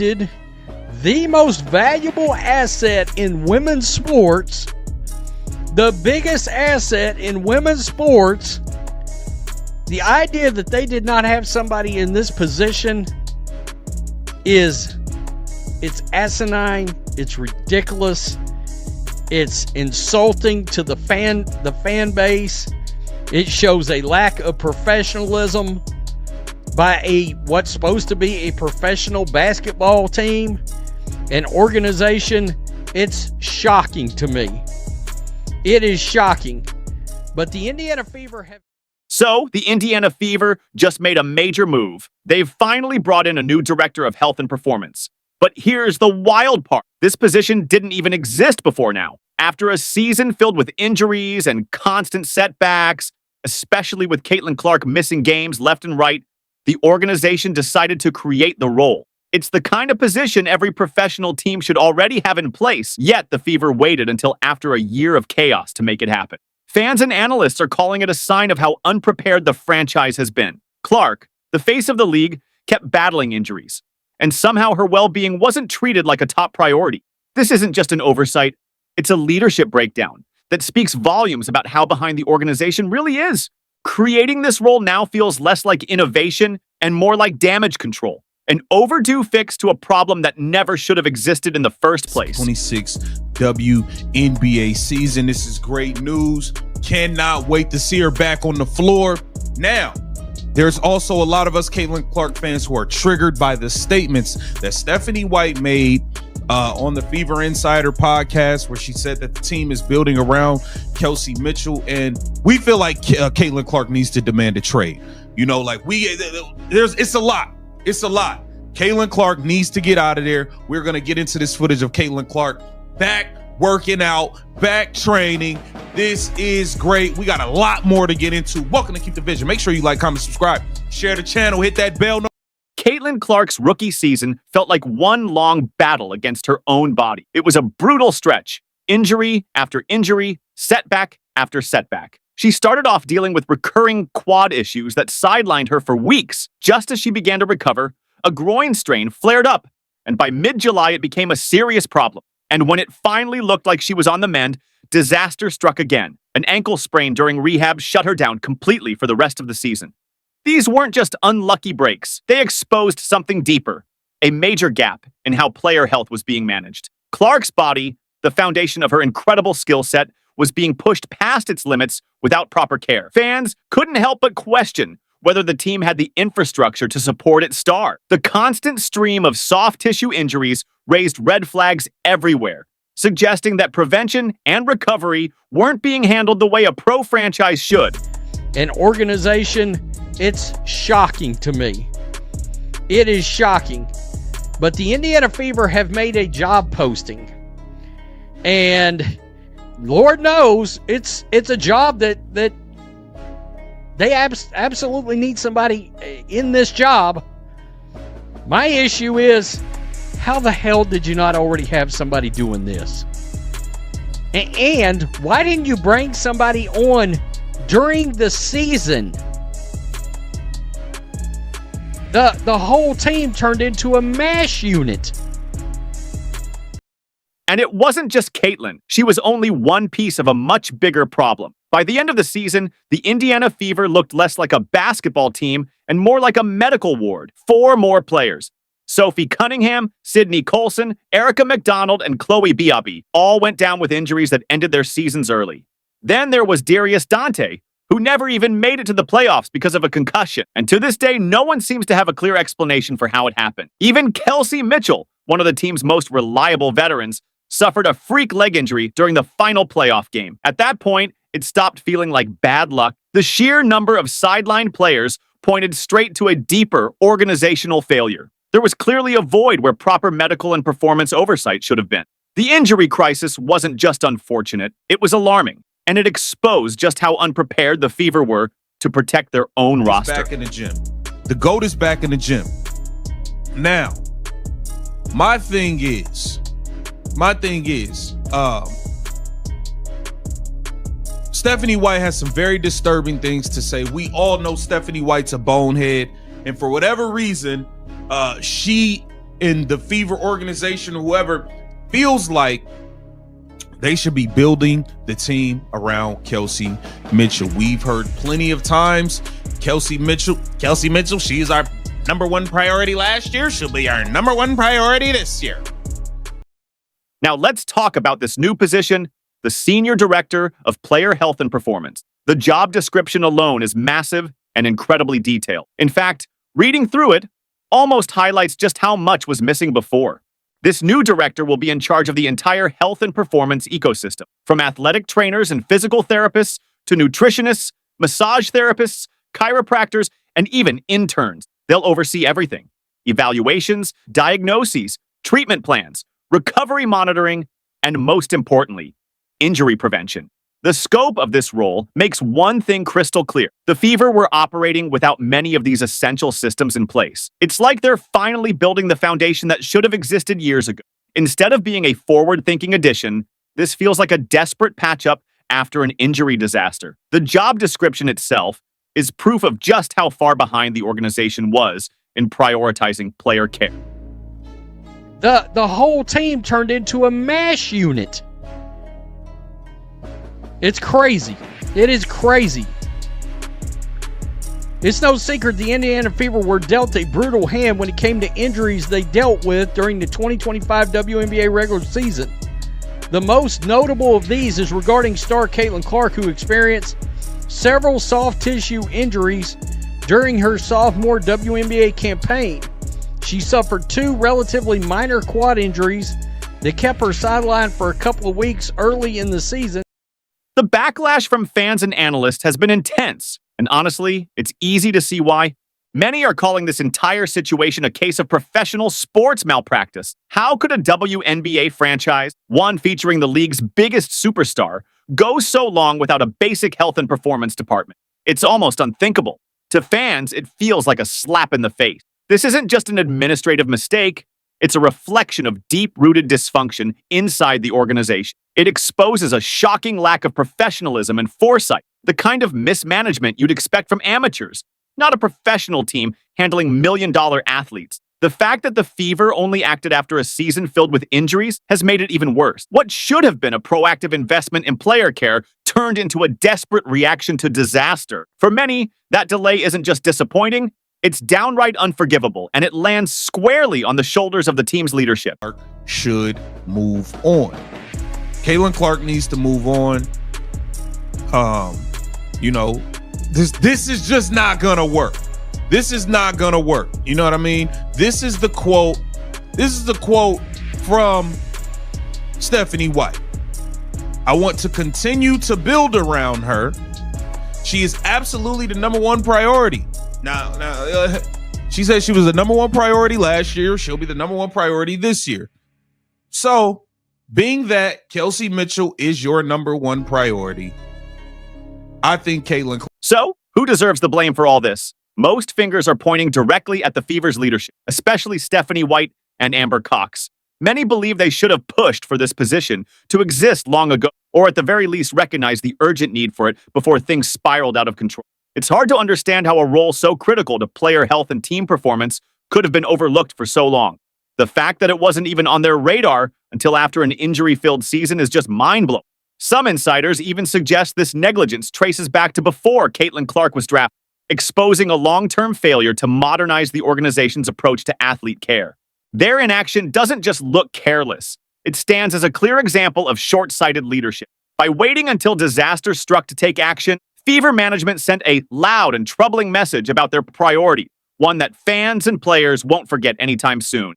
drafted the most valuable asset in women's sports, the biggest asset in women's sports. The idea that they did not have somebody in this position it's asinine, it's ridiculous, it's insulting to the fan base. It shows a lack of professionalism by what's supposed to be a professional basketball team, an organization. It's shocking to me. It is shocking. But the Indiana Fever have... So, the Indiana Fever just made a major move. They've finally brought in a new director of health and performance. But here's the wild part. This position didn't even exist before now. After a season filled with injuries and constant setbacks, especially with Caitlin Clark missing games left and right, the organization decided to create the role. It's the kind of position every professional team should already have in place, yet the Fever waited until after a year of chaos to make it happen. Fans and analysts are calling it a sign of how unprepared the franchise has been. Clark, the face of the league, kept battling injuries, and somehow her well-being wasn't treated like a top priority. This isn't just an oversight, it's a leadership breakdown that speaks volumes about how behind the organization really is. Creating this role now feels less like innovation and more like damage control. An overdue fix to a problem that never should have existed in the first place. 26 WNBA season. This is great news. Cannot wait to see her back on the floor. Now, there's also a lot of us Caitlin Clark fans who are triggered by the statements that Stephanie White made on the Fever Insider podcast, where she said that the team is building around Kelsey Mitchell, and we feel like Caitlin Clark needs to demand a trade. You know, like it's a lot. It's a lot. Caitlin Clark needs to get out of there. We're going to get into this footage of Caitlin Clark back working out, back training. This is great. We got a lot more to get into. Welcome to Keep the Vision. Make sure you like, comment, subscribe, share the channel, hit that bell. Caitlin Clark's rookie season felt like one long battle against her own body. It was a brutal stretch. Injury after injury, setback after setback. She started off dealing with recurring quad issues that sidelined her for weeks. Just as she began to recover, a groin strain flared up, and by mid-July it became a serious problem. And when it finally looked like she was on the mend, disaster struck again. An ankle sprain during rehab shut her down completely for the rest of the season. These weren't just unlucky breaks. They exposed something deeper, a major gap in how player health was being managed. Clark's body, the foundation of her incredible skill set, was being pushed past its limits without proper care. Fans couldn't help but question whether the team had the infrastructure to support its star. The constant stream of soft tissue injuries raised red flags everywhere, suggesting that prevention and recovery weren't being handled the way a pro franchise should. An organization, it's shocking to me. It is shocking. But the Indiana Fever have made a job posting. And Lord knows it's a job that they absolutely need somebody in this job. My issue is, how the hell did you not already have somebody doing this? And why didn't you bring somebody on during the season? The whole team turned into a MASH unit. And it wasn't just Caitlin. She was only one piece of a much bigger problem. By the end of the season, the Indiana Fever looked less like a basketball team and more like a medical ward. 4 more players. Sophie Cunningham, Sydney Colson, Erica McDonald, and Chloe Biabi all went down with injuries that ended their seasons early. Then there was Darius Dante, who never even made it to the playoffs because of a concussion. And to this day, no one seems to have a clear explanation for how it happened. Even Kelsey Mitchell, one of the team's most reliable veterans, suffered a freak leg injury during the final playoff game. At that point, it stopped feeling like bad luck. The sheer number of sidelined players pointed straight to a deeper organizational failure. There was clearly a void where proper medical and performance oversight should have been. The injury crisis wasn't just unfortunate, it was alarming, and it exposed just how unprepared the Fever were to protect their own roster. Back in the gym. The GOAT is back in the gym. Now, my thing is, Stephanie White has some very disturbing things to say. We all know Stephanie White's a bonehead, and for whatever reason, she in the Fever organization, whoever, feels like they should be building the team around Kelsey Mitchell. We've heard plenty of times, Kelsey Mitchell, she is our number one priority last year. She'll be our number one priority this year. Now let's talk about this new position, the Senior Director of Player Health and Performance. The job description alone is massive and incredibly detailed. In fact, reading through it almost highlights just how much was missing before. This new director will be in charge of the entire health and performance ecosystem, from athletic trainers and physical therapists to nutritionists, massage therapists, chiropractors, and even interns. They'll oversee everything: evaluations, diagnoses, treatment plans, recovery monitoring, and most importantly, injury prevention. The scope of this role makes one thing crystal clear. The Fever were operating without many of these essential systems in place. It's like they're finally building the foundation that should have existed years ago. Instead of being a forward-thinking addition, this feels like a desperate patch-up after an injury disaster. The job description itself is proof of just how far behind the organization was in prioritizing player care. The whole team turned into a MASH unit. It's crazy. It is crazy. It's no secret the Indiana Fever were dealt a brutal hand when it came to injuries they dealt with during the 2025 WNBA regular season. The most notable of these is regarding star Caitlin Clark, who experienced several soft tissue injuries during her sophomore WNBA campaign. She suffered 2 relatively minor quad injuries that kept her sidelined for a couple of weeks early in the season. The backlash from fans and analysts has been intense, and honestly, it's easy to see why. Many are calling this entire situation a case of professional sports malpractice. How could a WNBA franchise, one featuring the league's biggest superstar, go so long without a basic health and performance department? It's almost unthinkable. To fans, it feels like a slap in the face. This isn't just an administrative mistake. It's a reflection of deep-rooted dysfunction inside the organization. It exposes a shocking lack of professionalism and foresight, the kind of mismanagement you'd expect from amateurs, not a professional team handling million-dollar athletes. The fact that the Fever only acted after a season filled with injuries has made it even worse. What should have been a proactive investment in player care turned into a desperate reaction to disaster. For many, that delay isn't just disappointing, it's downright unforgivable, and it lands squarely on the shoulders of the team's leadership. Should move on. Caitlin Clark needs to move on. This is just not gonna work. This is not gonna work. You know what I mean? This is the quote. This is the quote from Stephanie White. I want to continue to build around her. She is absolutely the number one priority. Now, she said she was the number one priority last year. She'll be the number one priority this year. So, being that Kelsey Mitchell is your number one priority, I think Caitlin. So, who deserves the blame for all this? Most fingers are pointing directly at the Fever's leadership, especially Stephanie White and Amber Cox. Many believe they should have pushed for this position to exist long ago, or at the very least recognize the urgent need for it before things spiraled out of control. It's hard to understand how a role so critical to player health and team performance could have been overlooked for so long. The fact that it wasn't even on their radar until after an injury-filled season is just mind-blowing. Some insiders even suggest this negligence traces back to before Caitlin Clark was drafted, exposing a long-term failure to modernize the organization's approach to athlete care. Their inaction doesn't just look careless. It stands as a clear example of short-sighted leadership. By waiting until disaster struck to take action, Fever management sent a loud and troubling message about their priority, one that fans and players won't forget anytime soon.